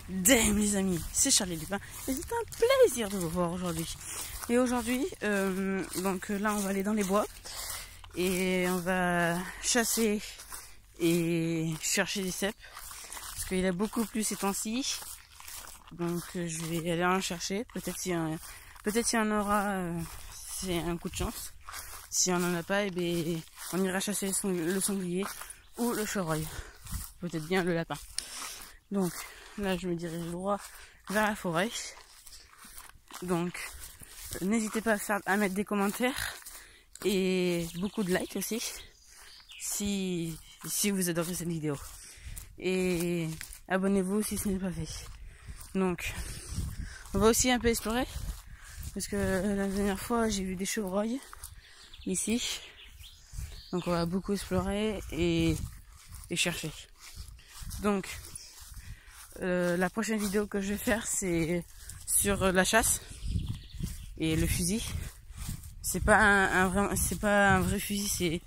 Damn les amis, c'est Charlie Lupin et c'est un plaisir de vous voir aujourd'hui. Et aujourd'hui, donc là on va aller dans les bois et on va chasser et chercher des cèpes parce qu'il y a beaucoup plus ces temps-ci. Donc je vais aller en chercher. Peut-être s'il y en aura, c'est un coup de chance. Si on n'en a pas, on ira chasser le sanglier ou le chevreuil. Peut-être bien le lapin. Donc là je me dirige droit vers la forêt. Donc n'hésitez pas à mettre des commentaires et beaucoup de likes aussi si vous adorez cette vidéo. Et abonnez-vous si ce n'est pas fait. Donc on va aussi un peu explorer parce que la dernière fois j'ai vu des chevreuils ici. Donc on va beaucoup explorer et chercher. Donc la prochaine vidéo que je vais faire c'est sur la chasse et le fusil. C'est pas un vrai fusil,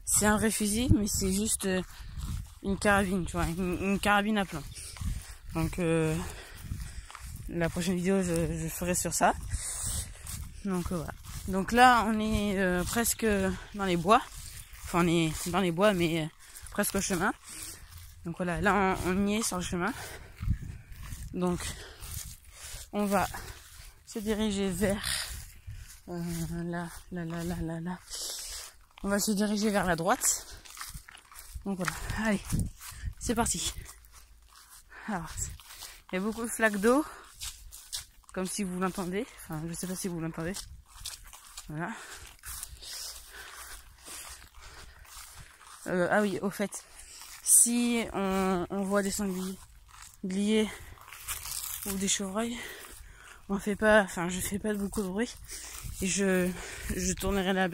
c'est un vrai fusil mais c'est juste une carabine, tu vois, une carabine à plomb. Donc la prochaine vidéo je ferai sur ça. Donc voilà. Donc là on est presque dans les bois. Enfin on est dans les bois mais presque au chemin. Donc voilà, là on y est sur le chemin. Donc on va se diriger vers là. On va se diriger vers la droite. Donc voilà, allez, c'est parti. Alors, il y a beaucoup de flaques d'eau, comme si vous l'entendez. Enfin, je sais pas si vous l'entendez. Voilà. Ah oui, au fait, si on voit des sangliers ou des chevreuils, je fais pas beaucoup de bruit et je tournerai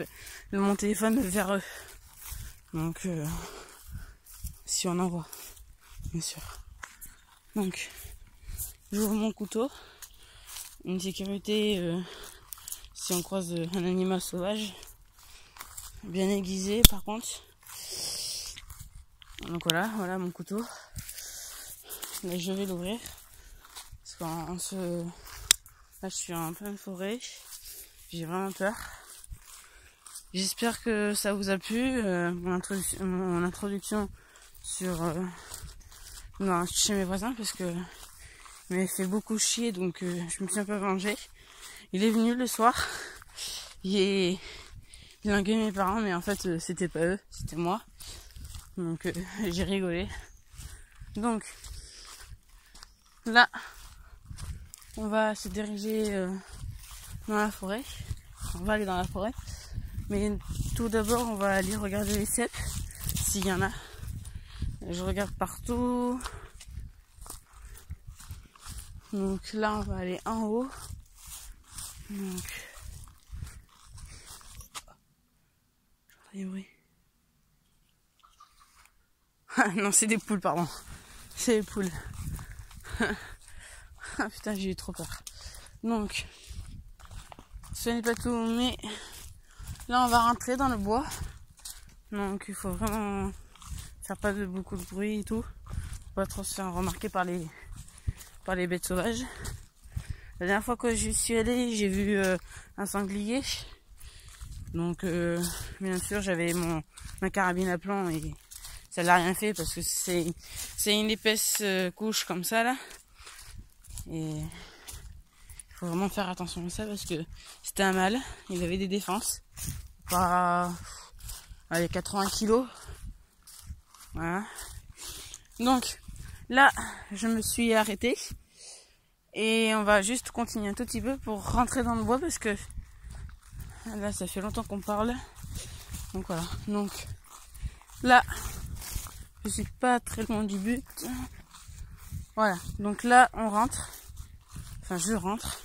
mon téléphone vers eux. Donc si on en voit, bien sûr. Donc j'ouvre mon couteau, une sécurité si on croise un animal sauvage, bien aiguisé par contre. Donc voilà mon couteau. Là je vais l'ouvrir parce que là je suis en pleine forêt, j'ai vraiment peur. J'espère que ça vous a plu, mon introduction sur chez mes voisins, parce que il m'avait fait beaucoup chier, donc je me suis un peu vengée. Il est venu le soir, il a engueulé mes parents, mais en fait c'était pas eux, c'était moi. Donc j'ai rigolé. Donc là on va se diriger dans la forêt. On va aller dans la forêt. Mais tout d'abord on va aller regarder les cèpes, s'il y en a. Je regarde partout. Donc là on va aller en haut. Donc j'entends des bruits. Ah non, c'est des poules, pardon. C'est des poules. Ah putain, j'ai eu trop peur. Donc ce n'est pas tout, mais là on va rentrer dans le bois. Donc il faut vraiment faire pas beaucoup de bruit et tout. Faut pas trop se faire remarquer par les bêtes sauvages. La dernière fois que je suis allée, j'ai vu un sanglier. Donc bien sûr j'avais ma carabine à plomb et ça l'a rien fait parce que c'est une épaisse couche comme ça là. Et il faut vraiment faire attention à ça parce que c'était un mâle, il avait des défenses. Pas allez, 80 kilos. Voilà. Donc là je me suis arrêtée et on va juste continuer un tout petit peu pour rentrer dans le bois parce que là ça fait longtemps qu'on parle. Donc voilà. Donc là je suis pas très loin du but. Voilà. Donc là on rentre. Enfin je rentre.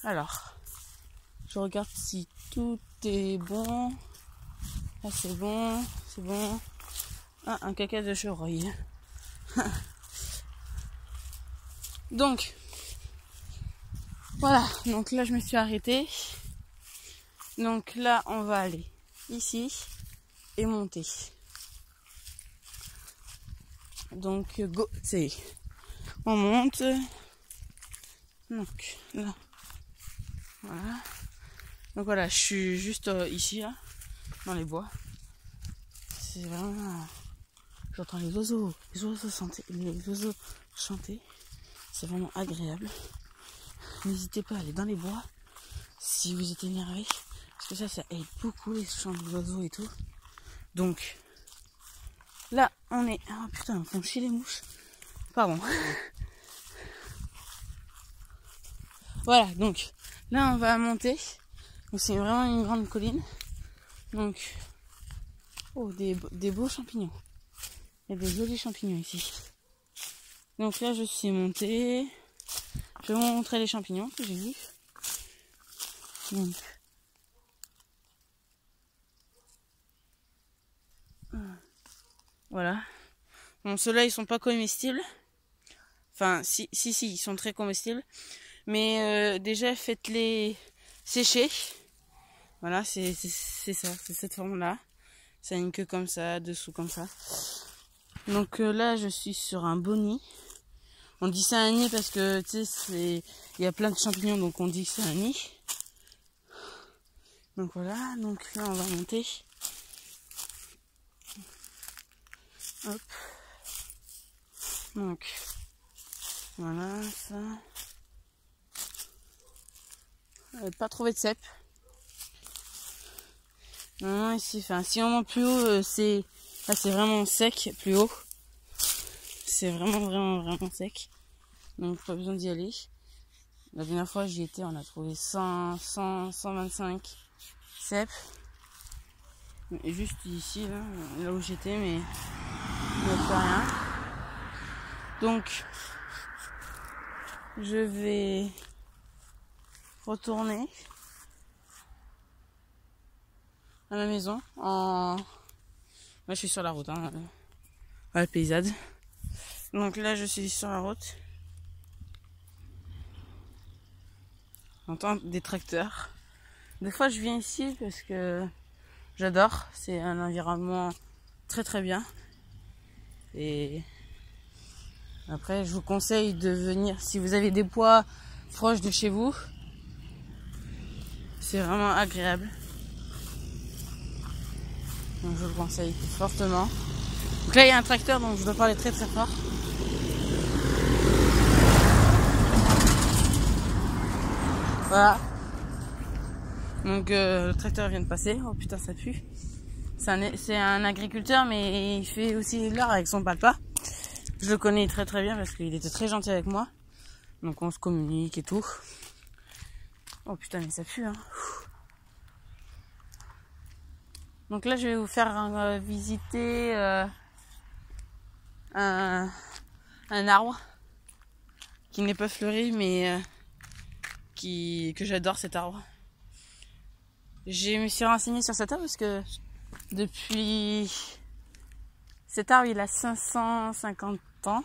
Alors je regarde si tout est bon. Ah c'est bon. Ah, un caca de chevreuil. Donc voilà, donc là je me suis arrêtée. Donc là on va aller ici et monter. Donc go, c'est on monte. Donc là, voilà. Donc voilà, je suis juste ici là, dans les bois. C'est vraiment, j'entends les oiseaux chanter. C'est vraiment agréable. N'hésitez pas à aller dans les bois si vous êtes énervé, parce que ça aide beaucoup les chants des oiseaux et tout. Donc là, on est, oh putain, on font chier les mouches. Pardon. Voilà, donc là on va monter. Donc c'est vraiment une grande colline. Donc oh, des beaux champignons. Il y a des jolis champignons ici. Donc là je suis montée. Je vais vous montrer les champignons que j'ai vus. Donc voilà. Bon, ceux-là ils sont pas comestibles. Enfin si, ils sont très comestibles. Mais déjà faites-les sécher. Voilà, c'est ça, c'est cette forme-là. Ça a une queue comme ça, dessous comme ça. Donc là, je suis sur un boni. On dit ça un nid parce que tu sais, il y a plein de champignons, donc on dit que c'est un nid. Donc voilà, donc là on va monter. Hop. Donc voilà ça. Pas trouvé de cèpe. Non, ici, enfin, si on monte plus haut, c'est vraiment sec, plus haut. C'est vraiment sec. Donc, pas besoin d'y aller. La dernière fois, j'y étais, on a trouvé 125 cèpes. Juste ici, là où j'étais, mais il n'y a plus rien. Donc, je vais retourner à la maison. Moi je suis sur la route, à la paysade. Donc là je suis sur la route. J'entends des tracteurs. Des fois je viens ici parce que j'adore. C'est un environnement très bien. Et après je vous conseille de venir si vous avez des bois proches de chez vous. C'est vraiment agréable. Donc je vous le conseille fortement. Donc là il y a un tracteur, donc je dois parler très fort. Voilà. Donc le tracteur vient de passer. Oh putain ça pue. C'est un agriculteur, mais il fait aussi l'art avec son papa. Je le connais très bien parce qu'il était très gentil avec moi. Donc on se communique et tout. Oh putain mais ça pue hein. Donc là je vais vous faire visiter un arbre qui n'est pas fleuri mais que j'adore cet arbre. Je me suis renseignée sur cet arbre parce que depuis cet arbre il a 550 ans.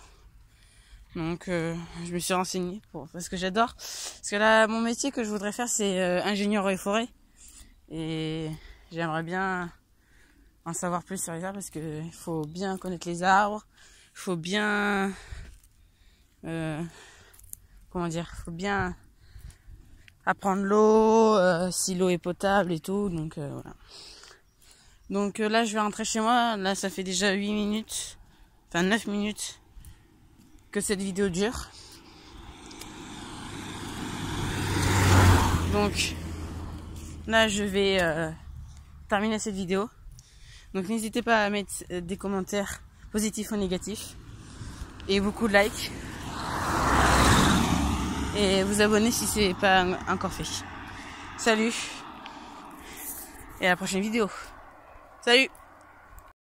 Donc je me suis renseignée parce que j'adore. Parce que là mon métier que je voudrais faire c'est ingénieur et forêt. Et j'aimerais bien en savoir plus sur les arbres parce que il faut bien connaître les arbres. Il faut bien faut bien apprendre l'eau, si l'eau est potable et tout. Donc voilà. Donc là je vais rentrer chez moi. Là ça fait déjà 8 minutes, enfin 9 minutes que cette vidéo dure. Donc là je vais terminer cette vidéo. Donc n'hésitez pas à mettre des commentaires positifs ou négatifs et beaucoup de likes et vous abonner si c'est pas encore fait. Salut et à la prochaine vidéo. Salut.